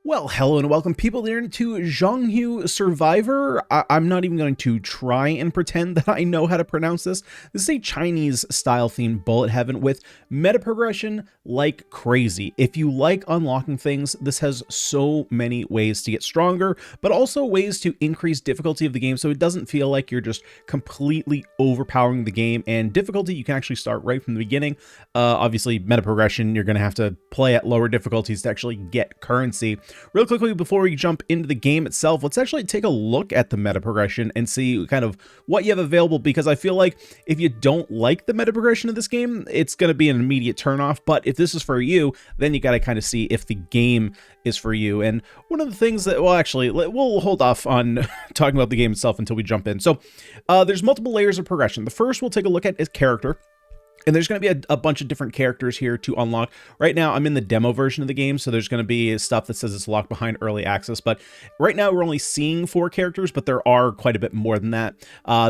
Well, hello and welcome people there to Jianghu Survivor. I'm not even going to try and pretend that I know how to pronounce this. This is a Chinese style themed bullet heaven with meta progression like crazy. If you like unlocking things, this has so many ways to get stronger, but also ways to increase difficulty of the game so it doesn't feel like you're just completely overpowering the game. And difficulty, you can actually start right from the beginning. Obviously, meta progression, you're going to have to play at lower difficulties to actually get currency. Real quickly, before we jump into the game itself, let's actually take a look at the meta progression and see kind of what you have available, because I feel like if you don't like the meta progression of this game, it's going to be an immediate turnoff. But if this is for you, then you got to kind of see if the game is for you. And one of the things that, well, actually, we'll hold off on talking about the game itself until we jump in. So there's multiple layers of progression. The first we'll take a look at is character. And there's going to be a bunch of different characters here to unlock. Right now, I'm in the demo version of the game, so there's going to be stuff that says it's locked behind early access. But right now, we're only seeing 4 characters, but there are quite a bit more than that.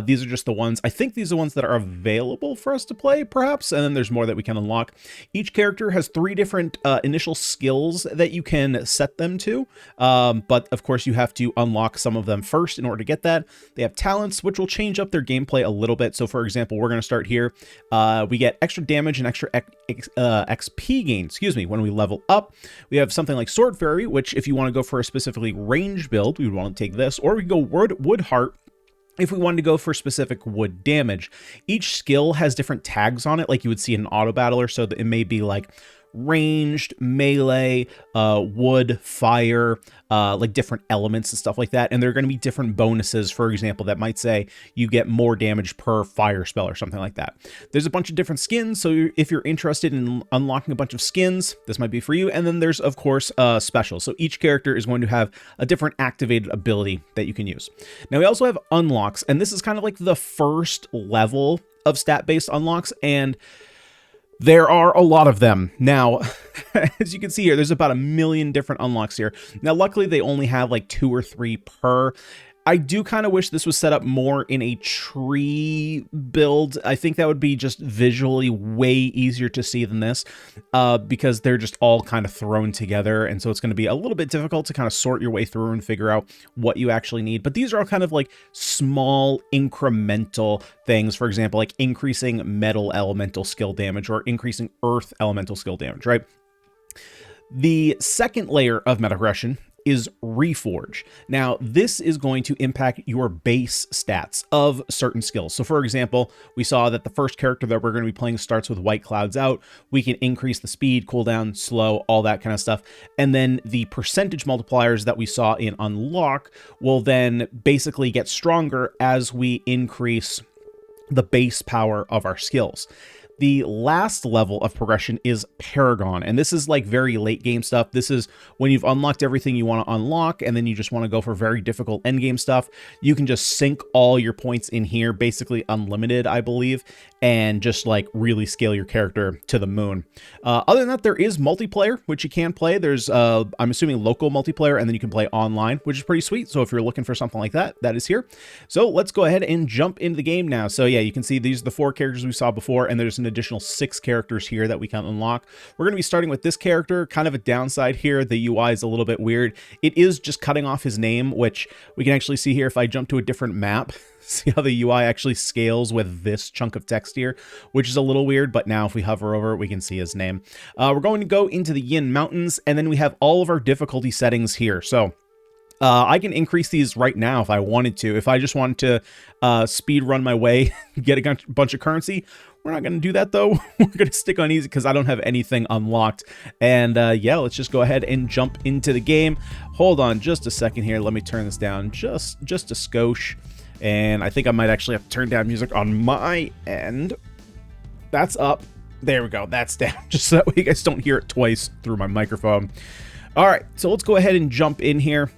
These are just the ones. I think these are the ones that are available for us to play, perhaps. And then there's more that we can unlock. Each character has 3 different initial skills that you can set them to. But of course, you have to unlock some of them first in order to get that. They have talents, which will change up their gameplay a little bit. So for example, we're going to start here. We get extra damage and extra XP gain, when we level up. We have something like Sword Fairy, which if you want to go for a specifically range build, we would want to take this, or we can go Wood Heart if we wanted to go for specific wood damage. Each skill has different tags on it, like you would see in an auto battler, so that it may be like ranged, melee, wood, fire, like different elements and stuff like that. And there are going to be different bonuses, for example, that might say you get more damage per fire spell or something like that. There's a bunch of different skins, so if you're interested in unlocking a bunch of skins, this might be for you. And then there's, of course, specials. So each character is going to have a different activated ability that you can use. Now, we also have unlocks, and this is kind of like the first level of stat-based unlocks, and there are a lot of them. Now, as you can see here, there's about 1 million different unlocks here. Now, luckily, they only have like 2 or 3 per. I do kind of wish this was set up more in a tree build. I think that would be just visually way easier to see than this, because they're just all kind of thrown together. And so it's going to be a little bit difficult to kind of sort your way through and figure out what you actually need. But these are all kind of like small incremental things. For example, like increasing metal elemental skill damage or increasing earth elemental skill damage, right? The second layer of Metaprogression is Reforge. Now, this is going to impact your base stats of certain skills. So for example, we saw that the first character that we're going to be playing starts with White Clouds Out. We can increase the speed, cooldown, slow, all that kind of stuff. And then the percentage multipliers that we saw in Unlock will then basically get stronger as we increase the base power of our skills. The last level of progression is Paragon, and this is like very late game stuff. This is when you've unlocked everything you want to unlock, and then you just want to go for very difficult end game stuff. You can just sink all your points in here, basically unlimited, I believe, and just like really scale your character to the moon. Other than that, there is multiplayer, which you can play. There's, I'm assuming, local multiplayer, and then you can play online, which is pretty sweet. So if you're looking for something like that, that is here. So let's go ahead and jump into the game now. So yeah, you can see these are the 4 characters we saw before, and there's an additional 6 characters here that we can unlock. We're going to be starting with this character. Kind of a downside here, the UI is a little bit weird. It is just cutting off his name, which we can actually see here if I jump to a different map. See how the UI actually scales with this chunk of text here, which is a little weird, but now if we hover over it, we can see his name. We're going to go into the Yin Mountains, and then we have all of our difficulty settings here. So I can increase these right now if I wanted to. If I just wanted to speed run my way, get a bunch of currency, we're not going to do that though. We're going to stick on easy because I don't have anything unlocked. And yeah, let's just go ahead and jump into the game. Hold on just a second here. Let me turn this down just a skosh. And I think I might actually have to turn down music on my end. That's up. There we go. That's down. Just so that way you guys don't hear it twice through my microphone. All right, so let's go ahead and jump in here.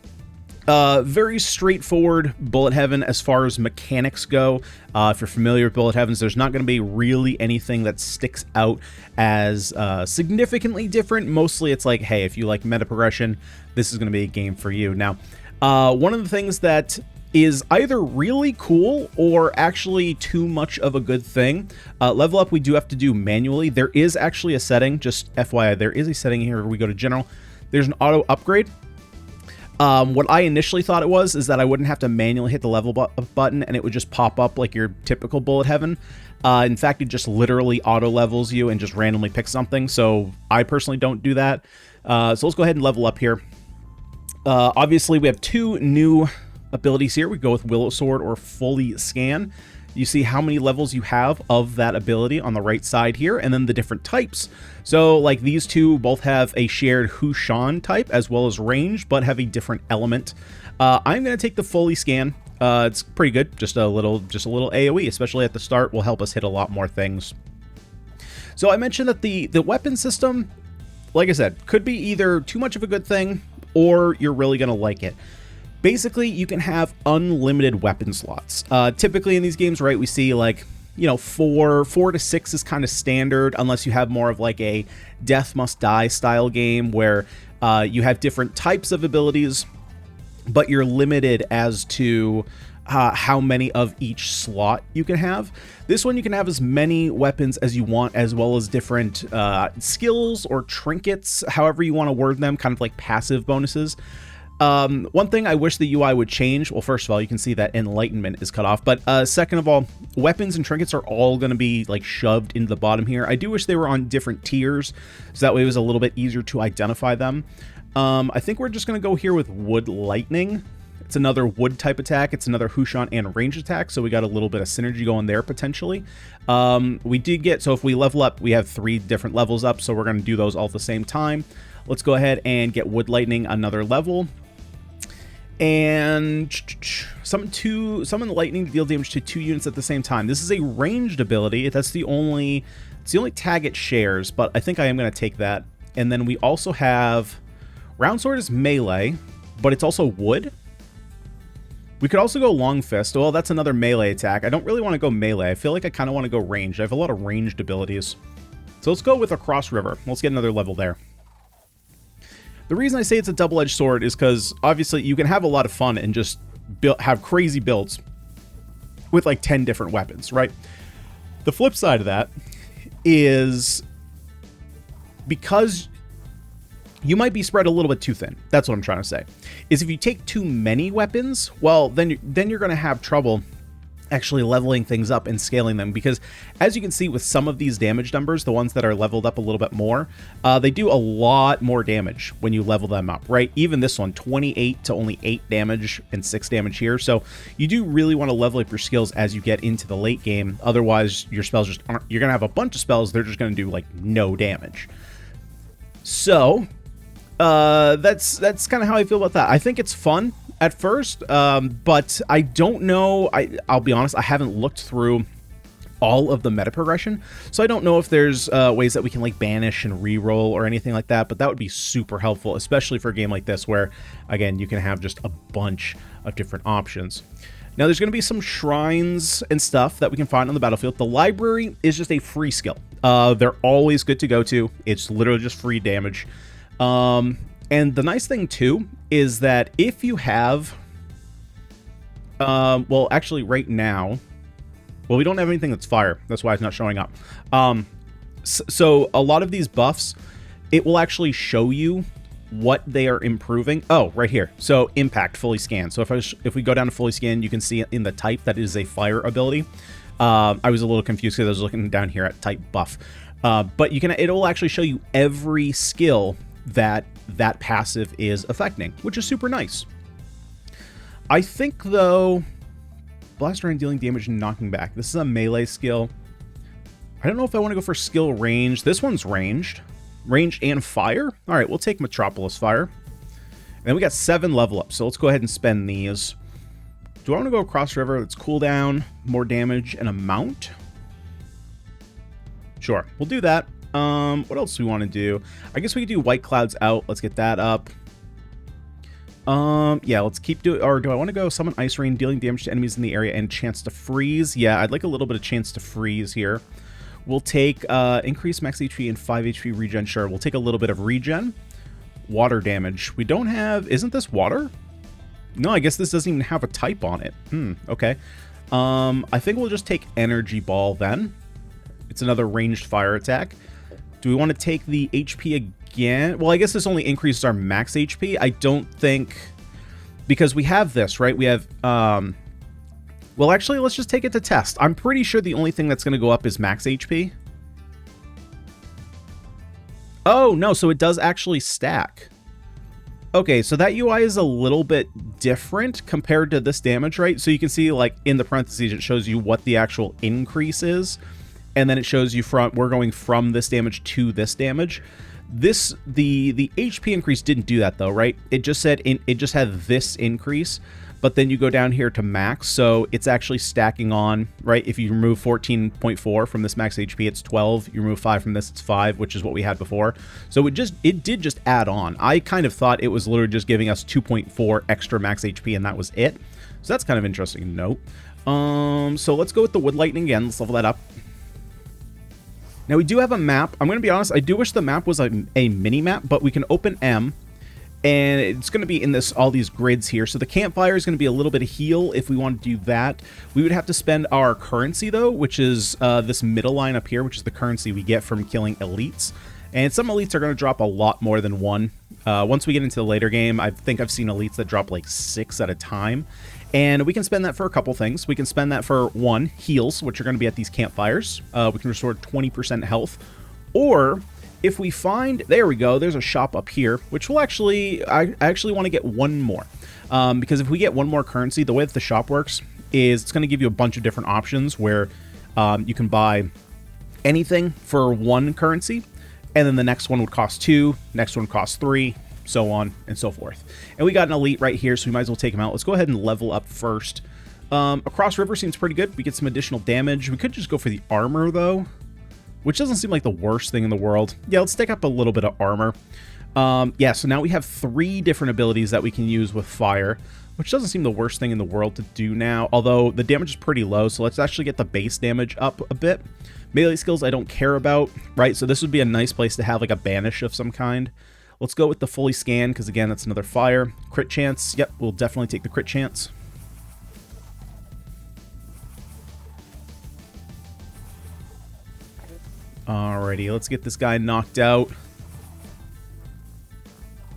Very straightforward bullet heaven as far as mechanics go. If you're familiar with bullet heavens, there's not going to be really anything that sticks out as significantly different. Mostly it's like, hey, if you like meta progression, this is going to be a game for you. Now, one of the things that is either really cool or actually too much of a good thing. Level up we do have to do manually. There is actually a setting, just FYI, there is a setting here where we go to general. There's an auto upgrade. What I initially thought it was is that I wouldn't have to manually hit the level button and it would just pop up like your typical bullet heaven. In fact, it just literally auto levels you and just randomly picks something. So I personally don't do that. So let's go ahead and level up here. Obviously, we have two new abilities here. We go with Willow Sword or Fully Scan. You see how many levels you have of that ability on the right side here, and then the different types. So like these two both have a shared Hushan type as well as range, but have a different element. I'm going to take the Fully Scan. It's pretty good. Just a little AoE, especially at the start, will help us hit a lot more things. So I mentioned that the weapon system, like I said, could be either too much of a good thing or you're really going to like it. Basically, you can have unlimited weapon slots. Typically in these games, right, we see like, you know, 4 to 6 is kind of standard, unless you have more of like a death must die style game where you have different types of abilities, but you're limited as to how many of each slot you can have. This one, you can have as many weapons as you want, as well as different skills or trinkets, however you want to word them, kind of like passive bonuses. One thing I wish the UI would change, well, first of all, you can see that enlightenment is cut off, but second of all, weapons and trinkets are all going to be like shoved into the bottom here. I do wish they were on different tiers, so that way it was a little bit easier to identify them. I think we're just going to go here with Wood Lightning. It's another wood type attack. It's another Hushan and range attack, so we got a little bit of synergy going there potentially. We did get, so if we level up, we have 3 different levels up, so we're going to do those all at the same time. Let's go ahead and get Wood Lightning another level. And summon lightning to deal damage to 2 units at the same time. This is a ranged ability. That's the only tag it shares, but I think I am going to take that. And then we also have Round Sword is melee, but it's also wood. We could also go Long Fist. Well, that's another melee attack. I don't really want to go melee. I feel like I kind of want to go ranged. I have a lot of ranged abilities. So let's go with Across River. Let's get another level there. The reason I say it's a double-edged sword is because, obviously, you can have a lot of fun and just have crazy builds with, like, 10 different weapons, right? The flip side of that is because you might be spread a little bit too thin. That's what I'm trying to say. Is if you take too many weapons, well, then you're going to have trouble actually leveling things up and scaling them, because as you can see with some of these damage numbers, the ones that are leveled up a little bit more, they do a lot more damage when you level them up, right? Even this one, 28 to only 8 damage and 6 damage here. So you do really want to level up your skills as you get into the late game. Otherwise, your spells just aren't, you're going to have a bunch of spells, they're just going to do like no damage. So that's kind of how I feel about that. I think it's fun at first, but I don't know. I'll be honest, I haven't looked through all of the meta progression, so I don't know if there's ways that we can like banish and re-roll or anything like that, but that would be super helpful, especially for a game like this where, again, you can have just a bunch of different options. Now, there's going to be some shrines and stuff that we can find on the battlefield. The library is just a free skill. They're always good to go to. It's literally just free damage. And the nice thing, too, is that if you have... well, actually, right now... Well, we don't have anything that's fire. That's why it's not showing up. So a lot of these buffs, it will actually show you what they are improving. Oh, right here. So, Impact, Fully Scan. So if we go down to Fully Scan, you can see in the type that is a fire ability. I was a little confused because I was looking down here at type buff. But it will actually show you every skill that passive is affecting, which is super nice. I think, though, blast around dealing damage and knocking back. This is a melee skill. I don't know if I want to go for skill range. This one's ranged. Range and fire. All right, we'll take Metropolis Fire. And then we got 7 level ups, so let's go ahead and spend these. Do I want to go across river? That's cooldown, more damage, and amount. Sure, we'll do that. What else do we want to do? I guess we could do White Clouds Out. Let's get that up. Yeah, let's keep doing, or do I want to go Summon Ice Rain, dealing damage to enemies in the area and chance to freeze? Yeah, I'd like a little bit of chance to freeze here. We'll take, increase max HP and 5 HP regen. Sure, we'll take a little bit of regen. Water damage. We don't have, isn't this water? No, I guess this doesn't even have a type on it. Okay. I think we'll just take Energy Ball then. It's another ranged fire attack. Do we want to take the HP again? Well, I guess this only increases our max HP. I don't think... because we have this, right? We have, well, actually, let's just take it to test. I'm pretty sure the only thing that's going to go up is max HP. Oh, no, so it does actually stack. Okay, so that UI is a little bit different compared to this damage, right? So you can see, like, in the parentheses, it shows you what the actual increase is, and then it shows you we're going from this damage to this damage. The HP increase didn't do that, though, right? It just said, it just had this increase, but then you go down here to max, so it's actually stacking on, right? If you remove 14.4 from this max HP, it's 12. You remove 5 from this, it's 5, which is what we had before. So it did just add on. I kind of thought it was literally just giving us 2.4 extra max HP, and that was it. So that's kind of interesting to note. So let's go with the Wood Lightning again. Let's level that up. Now we do have a map. I'm going to be honest, I do wish the map was a mini map, but we can open M. And it's going to be in all these grids here. So the campfire is going to be a little bit of heal if we want to do that. We would have to spend our currency, though, which is this middle line up here, which is the currency we get from killing elites. And some elites are going to drop a lot more than one. Once we get into the later game, I think I've seen elites that drop like 6 at a time. And we can spend that for a couple things. We can spend that for, 1, heals, which are going to be at these campfires. We can restore 20% health. Or if we find, there we go, there's a shop up here, which will actually, I actually want to get one more. Because if we get one more currency, the way that the shop works is it's going to give you a bunch of different options where you can buy anything for 1 currency, and then the next one would cost 2, next one would cost 3, so on and so forth. And we got an elite right here, so we might as well take him out. Let's go ahead and level up first. Across river seems pretty good. We get some additional damage. We could just go for the armor, though, which doesn't seem like the worst thing in the world. Yeah, let's stick up a little bit of armor. Yeah, so now we have 3 different abilities that we can use with fire, which doesn't seem the worst thing in the world to do now, although the damage is pretty low, so let's actually get the base damage up a bit. Melee skills I don't care about, right? So this would be a nice place to have like a banish of some kind. Let's go with the fully scan, because again, that's another fire. Crit chance, yep, we'll definitely take the crit chance. Alrighty, let's get this guy knocked out.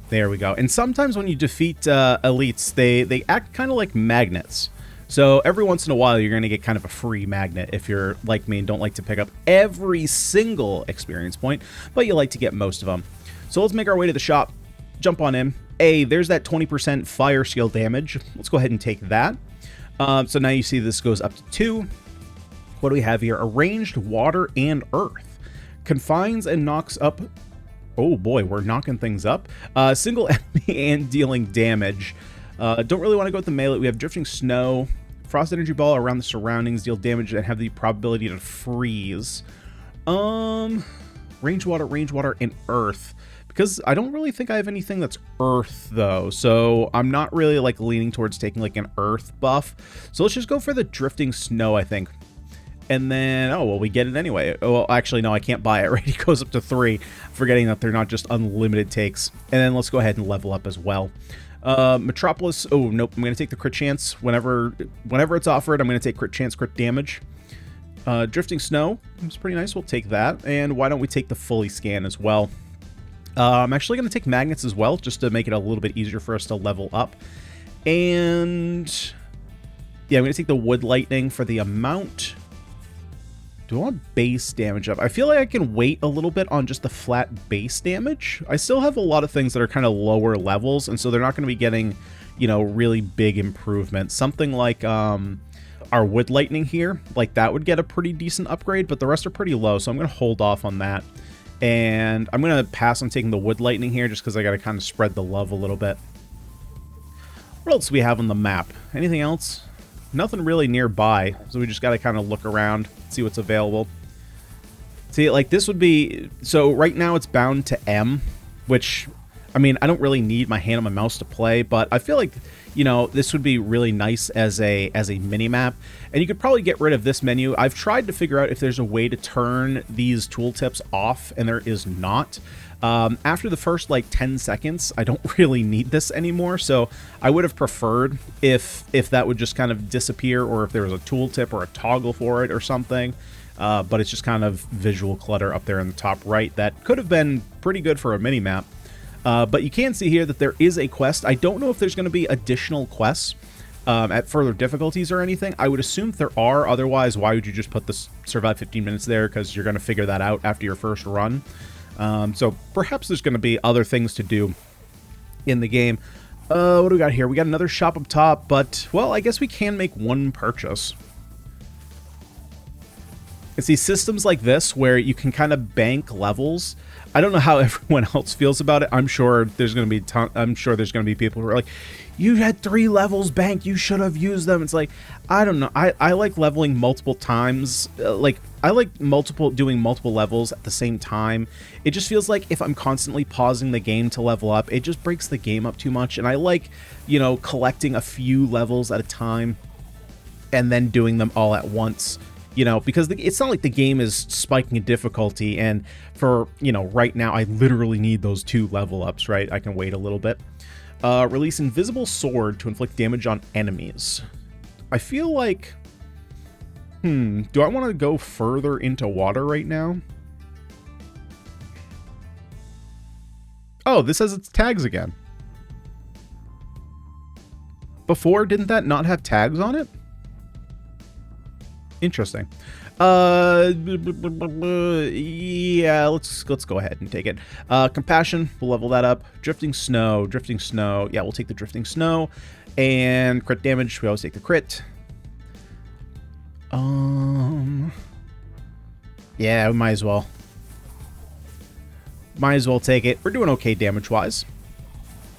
There we go. And sometimes when you defeat elites, they act kind of like magnets. So every once in a while, you're going to get kind of a free magnet if you're like me and don't like to pick up every single experience point, but you like to get most of them. So let's make our way to the shop, jump on in. Hey, there's that 20% fire skill damage. Let's go ahead and take that. So now you see this goes up to 2. What do we have here? Arranged water and earth. Confines and knocks up. Oh boy, we're knocking things up. Single enemy and dealing damage. Don't really want to go with the melee. We have drifting snow. Frost energy ball around the surroundings. Deal damage and have the probability to freeze. Range water, and earth. Because I don't really think I have anything that's earth, though. So I'm not really, like, leaning towards taking, like, an earth buff. So let's just go for the drifting snow, I think. And then, oh, well, we get it anyway. Oh, well, actually, no, I can't buy it, right? It goes up to 3, forgetting that they're not just unlimited takes. And then let's go ahead and level up as well. Metropolis, oh, nope, I'm going to take the crit chance. Whenever it's offered, I'm going to take crit chance, crit damage. Drifting snow, it's pretty nice. We'll take that. And why don't we take the fully scan as well? I'm actually going to take magnets as well, just to make it a little bit easier for us to level up. And yeah, I'm going to take the wood lightning for the amount. Do I want base damage up? I feel like I can wait a little bit on just the flat base damage. I still have a lot of things that are kind of lower levels, and so they're not going to be getting, you know, really big improvements. Something like our wood lightning here, like that would get a pretty decent upgrade, but the rest are pretty low, so I'm going to hold off on that. And I'm going to pass on taking the wood lightning here just because I got to kind of spread the love a little bit. What else do we have on the map? Anything else? Nothing really nearby, so we just got to kind of look around, see what's available. See, like this would be... So right now it's bound to M, which, I mean, I don't really need my hand on my mouse to play, but I feel like, you know, this would be really nice as a mini-map. And you could probably get rid of this menu. I've tried to figure out if there's a way to turn these tooltips off, and there is not. After the first, like, 10 seconds, I don't really need this anymore, so I would have preferred if that would just kind of disappear, or if there was a tooltip or a toggle for it or something. But it's just kind of visual clutter up there in the top right that could have been pretty good for a mini-map. But you can see here that there is a quest. I don't know if there's going to be additional quests at further difficulties or anything. I would assume there are. Otherwise, why would you just put this survive 15 minutes there? Because you're going to figure that out after your first run. So perhaps there's going to be other things to do in the game. What do we got here? We got another shop up top, but, well, I guess we can make one purchase. It's these systems like this where you can kind of bank levels. I don't know how everyone else feels about it. I'm sure there's going to be people who are like, you had 3 levels banked, you should have used them. It's like, I don't know. I like leveling multiple times. I like doing multiple levels at the same time. It just feels like if I'm constantly pausing the game to level up, it just breaks the game up too much. And I like, you know, collecting a few levels at a time and then doing them all at once. You know, because it's not like the game is spiking in difficulty, and for, you know, right now, I literally need those 2 level ups, right? I can wait a little bit. Release invisible sword to inflict damage on enemies. I feel like, do I want to go further into water right now? Oh, this has its tags again. Before, didn't that not have tags on it? Interesting. Yeah, let's go ahead and take it. Compassion, we'll level that up. Drifting snow. Yeah, we'll take the drifting snow. And crit damage, we always take the crit. Yeah, we might as well. Might as well take it. We're doing okay damage-wise.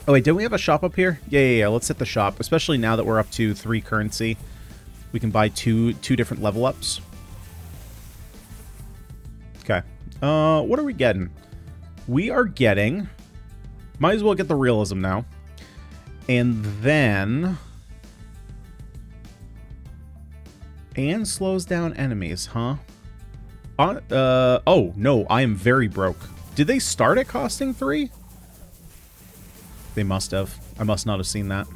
Oh wait, don't we have a shop up here? Yeah. Let's hit the shop, especially now that we're up to 3 currency. We can buy two different level ups. Okay. What are we getting? We are getting... Might as well get the realism now. And then... And slows down enemies, huh? Oh, no, I am very broke. Did they start at costing 3? They must have. I must not have seen that.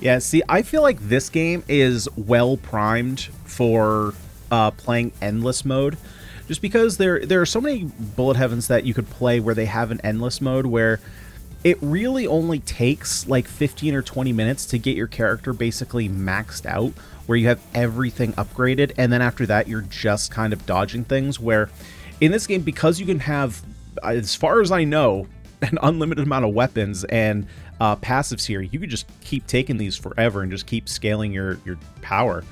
Yeah, see, I feel like this game is well primed for playing endless mode, just because there are so many bullet heavens that you could play where they have an endless mode where it really only takes like 15 or 20 minutes to get your character basically maxed out, where you have everything upgraded, and then after that you're just kind of dodging things. Where in this game, because you can have, as far as I know, an unlimited amount of weapons and passives here, you could just keep taking these forever and just keep scaling your power.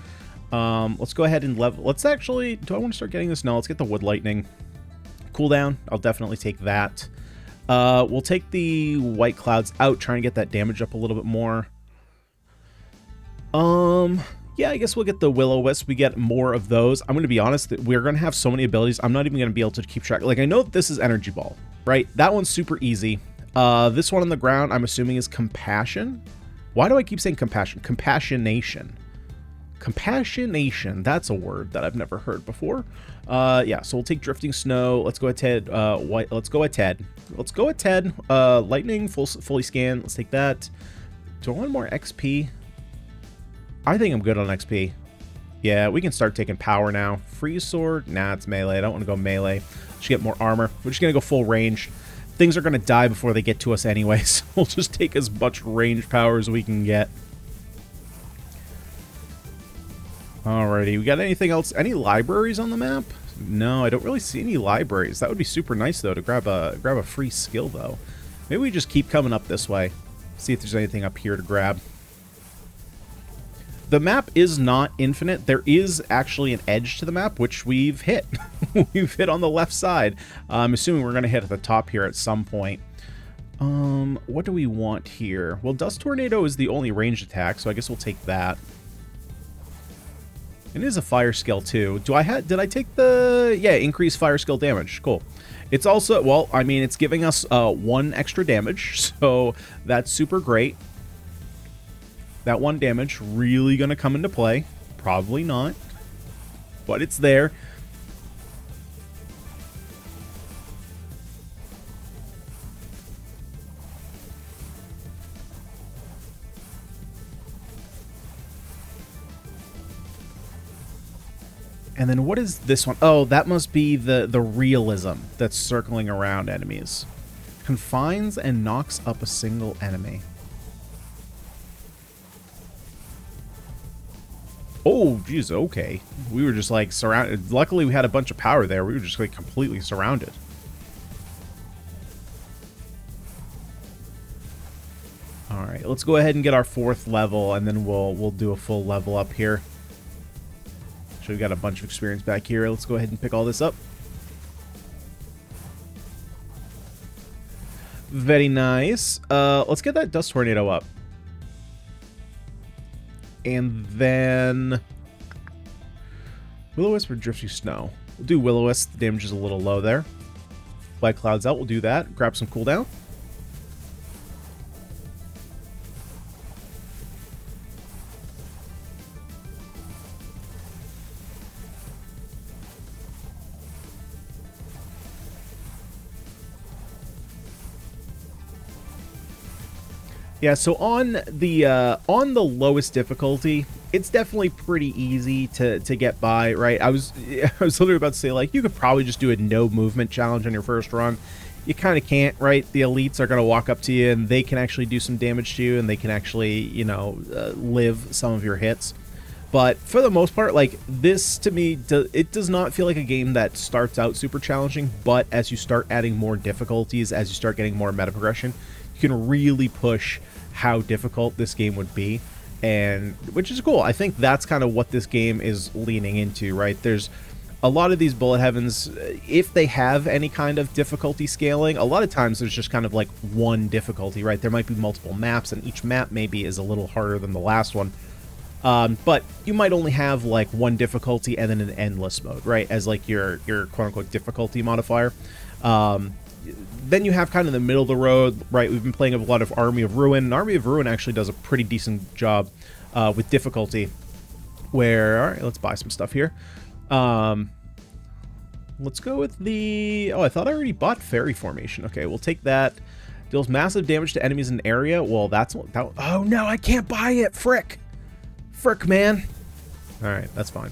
Let's go ahead and level. Let's actually, do I want to start getting this? No, let's get the wood lightning cooldown. I'll definitely take that. We'll take the white clouds out, trying to get that damage up a little bit more. Yeah, I guess we'll get the will-o-wisp. We get more of those. I'm going to be honest, that we're going to have so many abilities, I'm not even going to be able to keep track. Like, I know that this is energy ball, right? That one's super easy. This one on the ground, I'm assuming, is compassion. Why do I keep saying compassion? Compassionation. Compassionation. That's a word that I've never heard before. Yeah, so we'll take drifting snow. Let's go at Ted. Let's go at Ted. Let's go at Ted. Lightning, fully scan. Let's take that. Do I want more XP? I think I'm good on XP. Yeah, we can start taking power now. Freeze sword. Nah, it's melee. I don't want to go melee. Just get more armor. We're just going to go full range. Things are going to die before they get to us anyway, so we'll just take as much range power as we can get. Alrighty, we got anything else? Any libraries on the map? No, I don't really see any libraries. That would be super nice, though, to grab a free skill, though. Maybe we just keep coming up this way. See if there's anything up here to grab. The map is not infinite. There is actually an edge to the map, which we've hit. We've hit on the left side. I'm assuming we're going to hit at the top here at some point. What do we want here? Well, Dust Tornado is the only ranged attack, so I guess we'll take that. It is a fire skill, too. Did I take the... Yeah, increase fire skill damage. Cool. It's also... Well, I mean, it's giving us 1 extra damage, so that's super great. That 1 damage really going to come into play. Probably not. But it's there. And then what is this one? Oh, that must be the realism that's circling around enemies. Confines and knocks up a single enemy. Oh, geez, okay. We were just like surrounded. Luckily, we had a bunch of power there. We were just like completely surrounded. All right, let's go ahead and get our 4th level, and then we'll do a full level up here. So we got a bunch of experience back here. Let's go ahead and pick all this up. Very nice. Let's get that dust tornado up. And then Will-O-Wisp or Drifty Snow. We'll do Will-O-Wisp. The damage is a little low there. White Clouds out. We'll do that. Grab some cooldown. Yeah, so on the lowest difficulty, it's definitely pretty easy to get by, right? I was literally about to say, like, you could probably just do a no movement challenge on your first run. You kind of can't, right? The elites are going to walk up to you, and they can actually do some damage to you, and they can actually, you know, live some of your hits. But for the most part, like, this to me, it does not feel like a game that starts out super challenging, but as you start adding more difficulties, as you start getting more meta progression, you can really push how difficult this game would be, and which is cool. I think that's kind of what this game is leaning into, right? There's a lot of these bullet heavens, if they have any kind of difficulty scaling, a lot of times there's just kind of like one difficulty, right? There might be multiple maps, and each map maybe is a little harder than the last one. But you might only have like one difficulty and then an endless mode, right? As like your quote-unquote difficulty modifier. Then you have kind of the middle of the road, right? We've been playing a lot of Army of Ruin, and Army of Ruin actually does a pretty decent job with difficulty. Where, all right, let's buy some stuff here. Let's go with the... Oh, I thought I already bought Fairy Formation. Okay, we'll take that. Deals massive damage to enemies in an area. Well, that's... Oh, no, I can't buy it. Frick. Frick, man. All right, that's fine.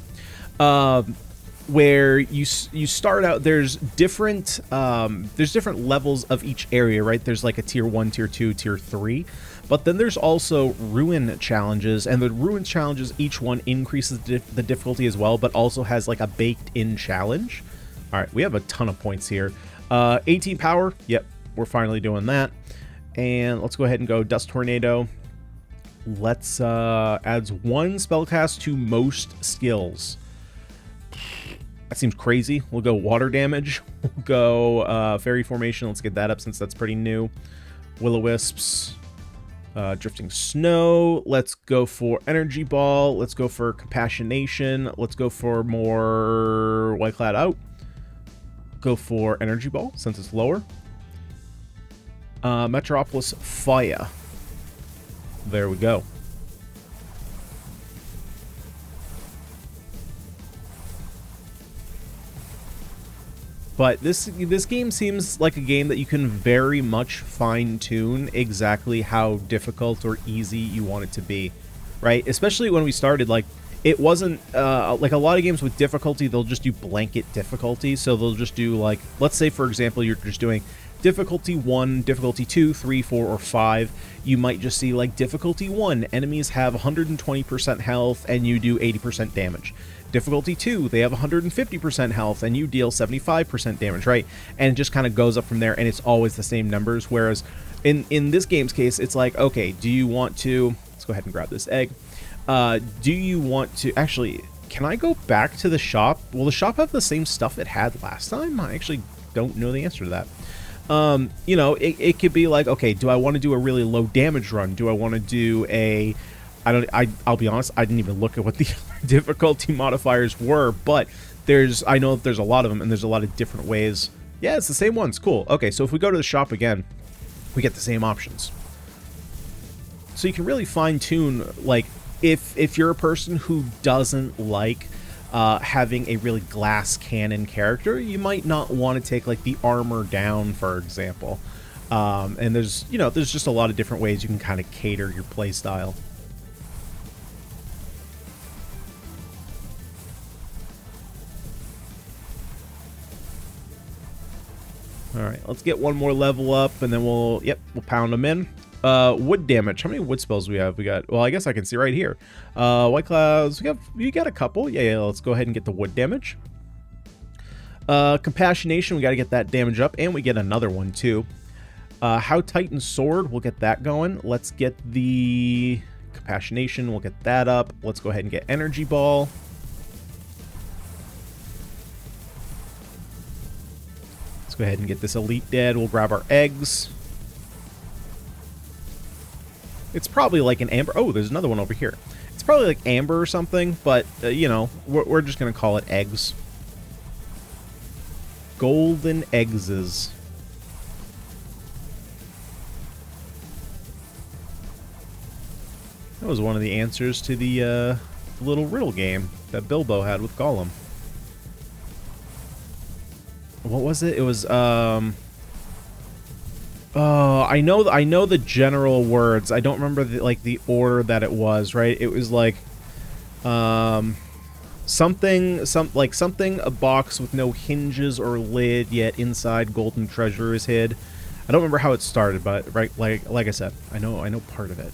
Where you start out, there's different levels of each area, right? There's like a tier 1, tier 2, tier 3, but then there's also ruin challenges, and the ruin challenges, each one increases the difficulty as well, but also has like a baked in challenge. All right, we have a ton of points here. 18 power. Yep, we're finally doing that. And let's go ahead and go Dust Tornado. Let's adds 1 spellcast to most skills. That seems crazy. We'll go water damage. We'll go fairy formation. Let's get that up since that's pretty new. Will-O-Wisps. Drifting snow. Let's go for energy ball. Let's go for compassionation. Let's go for more white cloud out. Go for energy ball since it's lower. Metropolis fire. There we go. But this game seems like a game that you can very much fine-tune exactly how difficult or easy you want it to be, right? Especially when we started, like, it wasn't, like a lot of games with difficulty, they'll just do blanket difficulty. So they'll just do, like, let's say, for example, you're just doing difficulty 1, difficulty 2, 3, 4, or 5. You might just see, like, difficulty 1, enemies have 120% health and you do 80% damage. Difficulty 2, they have 150% health and you deal 75% damage, right? And it just kind of goes up from there, and it's always the same numbers. Whereas in this game's case, it's like, okay, do you want to... Let's go ahead and grab this egg. Do you want to... Actually, can I go back to the shop? Will the shop have the same stuff it had last time? I actually don't know the answer to that. You know, it could be like, okay, do I want to do a really low damage run? Do I want to do a... I'll be honest, I didn't even look at what the difficulty modifiers were, but I know that there's a lot of them, and there's a lot of different ways. Yeah, it's the same ones. Cool. Okay, so if we go to the shop again, we get the same options. So you can really fine-tune, like, if you're a person who doesn't like having a really glass cannon character, you might not want to take, like, the armor down, for example. And there's just a lot of different ways you can kind of cater your playstyle. All right, let's get one more level up, and then we'll pound them in. Wood damage. How many wood spells do we have? We got, well, I guess I can see right here. White clouds. We got a couple. Yeah. Let's go ahead and get the wood damage. Compassionation. We got to get that damage up, and we get another one too. How Titan sword. We'll get that going. Let's get the compassionation. We'll get that up. Let's go ahead and get energy ball. Go ahead and get this elite dead. We'll grab our eggs. It's probably like an amber. Oh, there's another one over here. It's probably like amber or something, but you know, we're just gonna call it eggs. Golden eggses. That was one of the answers to the little riddle game that Bilbo had with Gollum. What was it? It was oh, I know the general words. I don't remember the order that it was, right? It was like something a box with no hinges or lid, yet inside golden treasure is hid. I don't remember how it started, but right, like I said, I know part of it.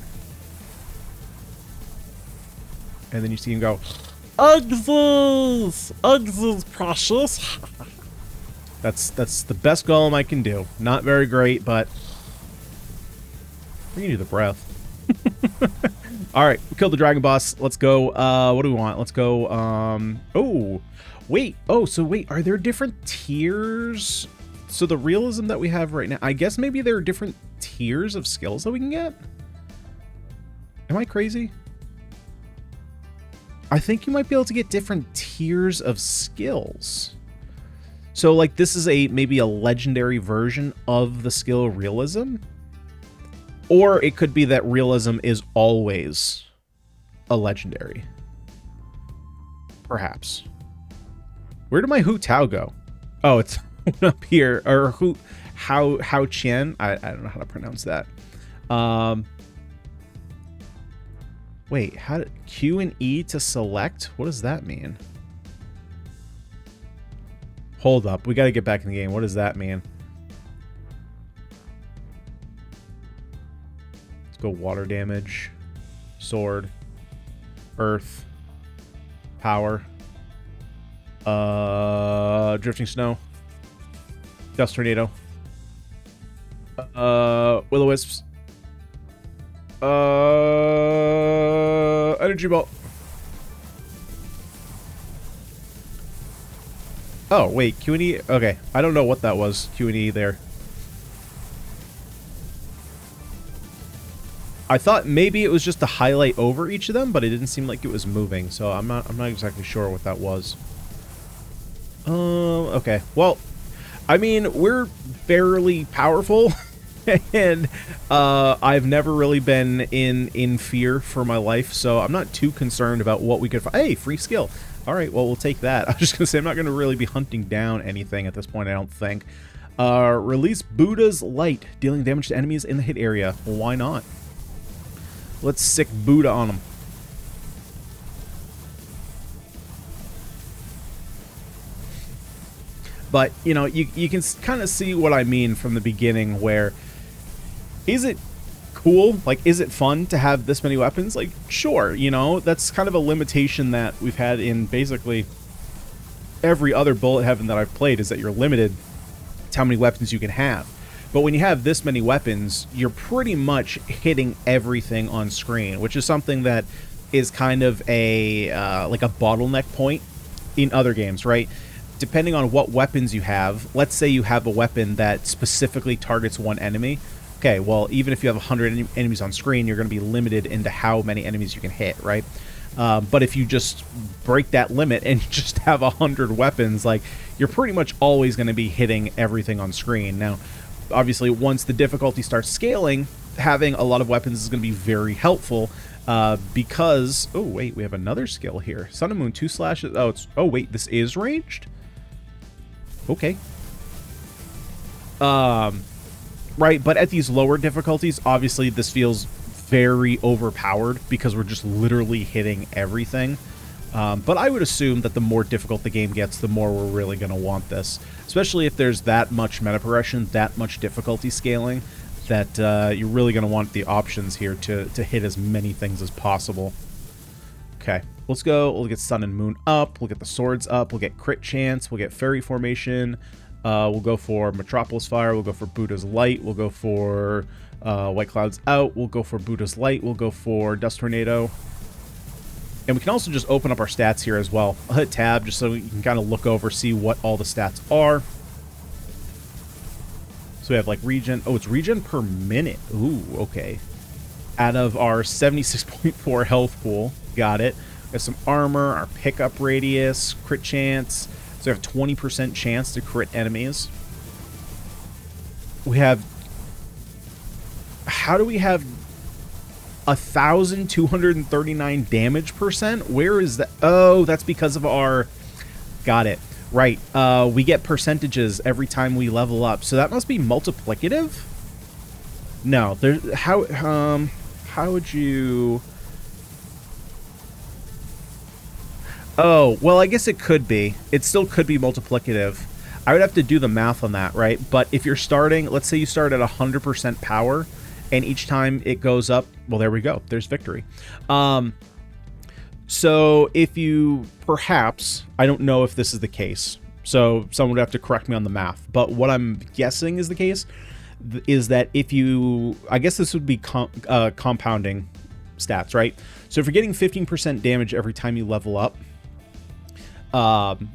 And then you see him go, Eggses! Eggses, precious! That's the best Gollum I can do. Not very great, but we can do the breath. Alright, we killed the dragon boss. Let's go. What do we want? Let's go. Oh, wait. Oh, so wait, are there different tiers? So the realism that we have right now, I guess maybe there are different tiers of skills that we can get? Am I crazy? I think you might be able to get different tiers of skills. So, like, this is maybe a legendary version of the skill realism. Or it could be that realism is always a legendary. Perhaps. Where did my Hu Tao go? Oh, it's up here. Or Hao Qian. I don't know how to pronounce that. Wait, how did Q and E to select? What does that mean? Hold up, we got to get back in the game. What does that mean? Let's go water damage, sword, earth, power, drifting snow, dust tornado, will-o-wisps, energy ball. Oh, wait, Q and E? Okay, I don't know what that was, Q and E there. I thought maybe it was just to highlight over each of them, but it didn't seem like it was moving, so I'm not exactly sure what that was. Okay. Well, I mean, we're fairly powerful, and I've never really been in fear for my life, so I'm not too concerned about what we could find. Hey, free skill. All right, well, we'll take that. I was just going to say, I'm not going to really be hunting down anything at this point, I don't think. Release Buddha's Light, dealing damage to enemies in the hit area. Well, why not? Let's sick Buddha on them. But, you know, you can kind of see what I mean from the beginning, where is it cool? Like, is it fun to have this many weapons? Like, sure, you know, that's kind of a limitation that we've had in basically every other bullet heaven that I've played, is that you're limited to how many weapons you can have. But when you have this many weapons, you're pretty much hitting everything on screen, which is something that is kind of a like a bottleneck point in other games, right? Depending on what weapons you have, let's say you have a weapon that specifically targets one enemy. Okay, well, even if you have 100 enemies on screen, you're going to be limited into how many enemies you can hit, right? But if you just break that limit and just have 100 weapons, like, you're pretty much always going to be hitting everything on screen. Now, obviously, once the difficulty starts scaling, having a lot of weapons is going to be very helpful, because... Oh, wait, we have another skill here. Sun and Moon, 2 slashes... Oh, it's... Oh, wait, this is ranged? Okay. Right, but at these lower difficulties, obviously this feels very overpowered because we're just literally hitting everything. But I would assume that the more difficult the game gets, the more we're really going to want this. Especially if there's that much meta progression, that much difficulty scaling, that you're really going to want the options here to hit as many things as possible. Okay, let's go. We'll get Sun and Moon up. We'll get the swords up. We'll get crit chance. We'll get fairy formation. We'll go for Metropolis Fire. We'll go for Buddha's Light. We'll go for White Clouds out. We'll go for Buddha's Light. We'll go for Dust Tornado. And we can also just open up our stats here as well. I'll hit tab just so we can kind of look over, see what all the stats are. So we have like regen. Oh, it's regen per minute. Ooh, okay. Out of our 76.4 health pool. Got it. We have some armor, our pickup radius, crit chance. So we have 20% chance to crit enemies. We have... How do we have 1,239 damage percent? Where is that? Oh, that's because of our... Got it. Right. We get percentages every time we level up. So that must be multiplicative? No. How would you... Oh, well, I guess it could be. It still could be multiplicative. I would have to do the math on that, right? But if you're starting, let's say you start at 100% power, and each time it goes up, well, there we go. There's victory. So if you, perhaps, I don't know if this is the case, so someone would have to correct me on the math, but what I'm guessing is the case is that if you, I guess this would be compounding stats, right? So if you're getting 15% damage every time you level up,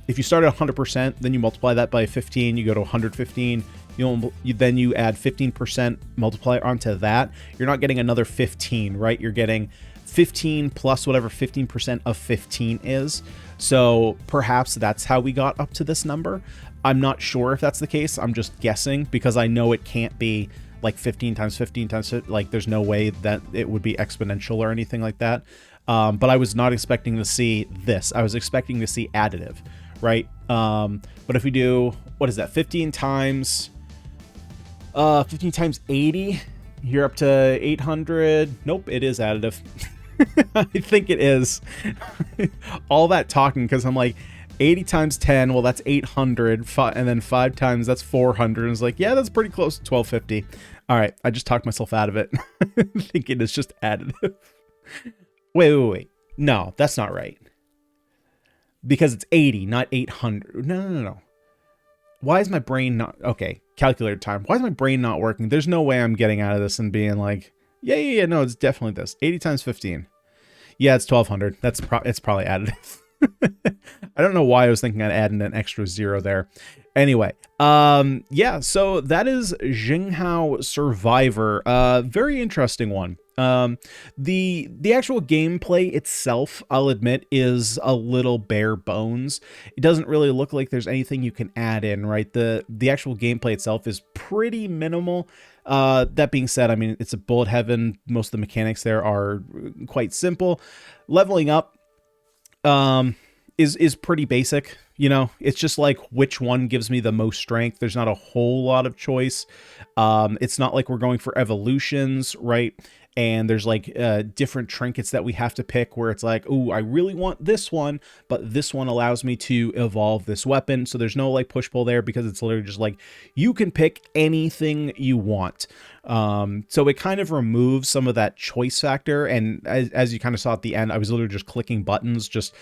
if you start at 100%, then you multiply that by 15, you go to 115, then you add 15% multiplier onto that. You're not getting another 15, right? You're getting 15 plus whatever 15% of 15 is. So perhaps that's how we got up to this number. I'm not sure if that's the case. I'm just guessing because I know it can't be like 15 times 15 times, like there's no way that it would be exponential or anything like that. But I was not expecting to see this. I was expecting to see additive, right? But if we do, what is that? 15 times 80, you're up to 800. Nope, it is additive. I think it is. All that talking because I'm like 80 times 10, well, that's 800, and then 5 times, that's 400. And it's like, yeah, that's pretty close to 1250. All right, I just talked myself out of it, thinking it's just additive. Wait. No, that's not right. Because it's 80, not 800. No. Why is my brain not... Okay, calculator time. Why is my brain not working? There's no way I'm getting out of this and being like, yeah, no, it's definitely this. 80 times 15. Yeah, it's 1200. It's probably additive. I don't know why I was thinking I'd add in an extra 0 there. Anyway, yeah, so that is Jianghu Survivor. Very interesting one. The actual gameplay itself, I'll admit, is a little bare bones. It doesn't really look like there's anything you can add in, right? The actual gameplay itself is pretty minimal. That being said, I mean, it's a bullet heaven. Most of the mechanics there are quite simple. Leveling up is pretty basic. You know, it's just like which one gives me the most strength. There's not a whole lot of choice. It's not like we're going for evolutions, right? And there's like different trinkets that we have to pick where it's like, oh, I really want this one, but this one allows me to evolve this weapon. So there's no like push-pull there because it's literally just like, you can pick anything you want. So it kind of removes some of that choice factor. And as you kind of saw at the end, I was literally just clicking buttons just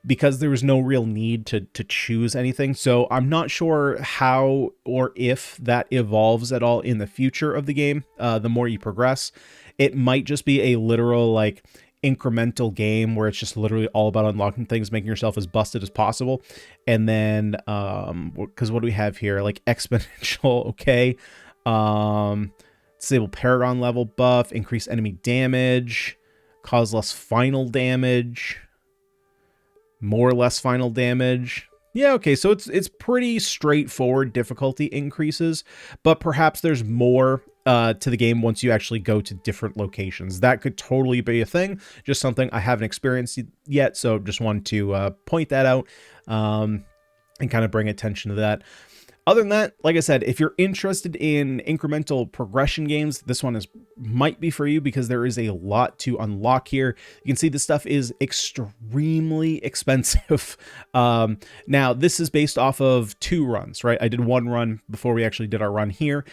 because there was no real need to choose anything. So I'm not sure how or if that evolves at all in the future of the game. The more you progress, it might just be a literal like incremental game where it's just literally all about unlocking things, making yourself as busted as possible. And then, because what do we have here? Like exponential, okay. Disable Paragon level buff, increase enemy damage, cause less final damage, more or less final damage. Yeah, okay, so it's pretty straightforward difficulty increases, but perhaps there's more to the game once you actually go to different locations. That could totally be a thing, just something I haven't experienced yet, so just wanted to point that out and kind of bring attention to that. Other than that, like I said, if you're interested in incremental progression games, this one might be for you because there is a lot to unlock here. You can see this stuff is extremely expensive. Now, this is based off of 2 runs, right? I did 1 run before we actually did our run here.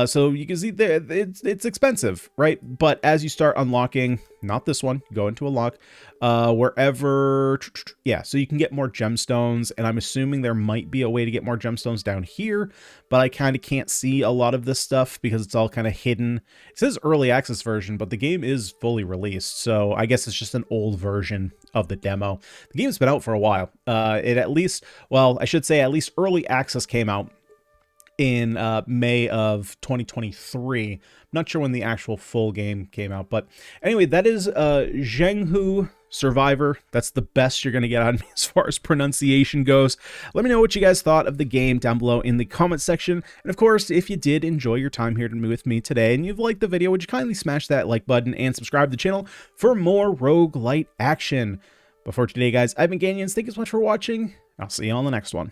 So you can see there, it's expensive, right? But as you start unlocking, not this one, go into a lock, wherever, yeah, so you can get more gemstones, and I'm assuming there might be a way to get more gemstones down here, but I kind of can't see a lot of this stuff because it's all kind of hidden. It says early access version, but the game is fully released, so I guess it's just an old version of the demo. The game's been out for a while. It at least, well, I should say at least early access came out in May of 2023. I'm not sure when the actual full game came out, but anyway, that is Jianghu Survivor. That's the best you're going to get out of me as far as pronunciation goes. Let me know what you guys thought of the game down below in the comment section. And of course, if you did enjoy your time here with me today and you've liked the video, would you kindly smash that like button and subscribe to the channel for more roguelite action. But for today, guys, I've been Ganyonz. Thank you so much for watching. I'll see you on the next one.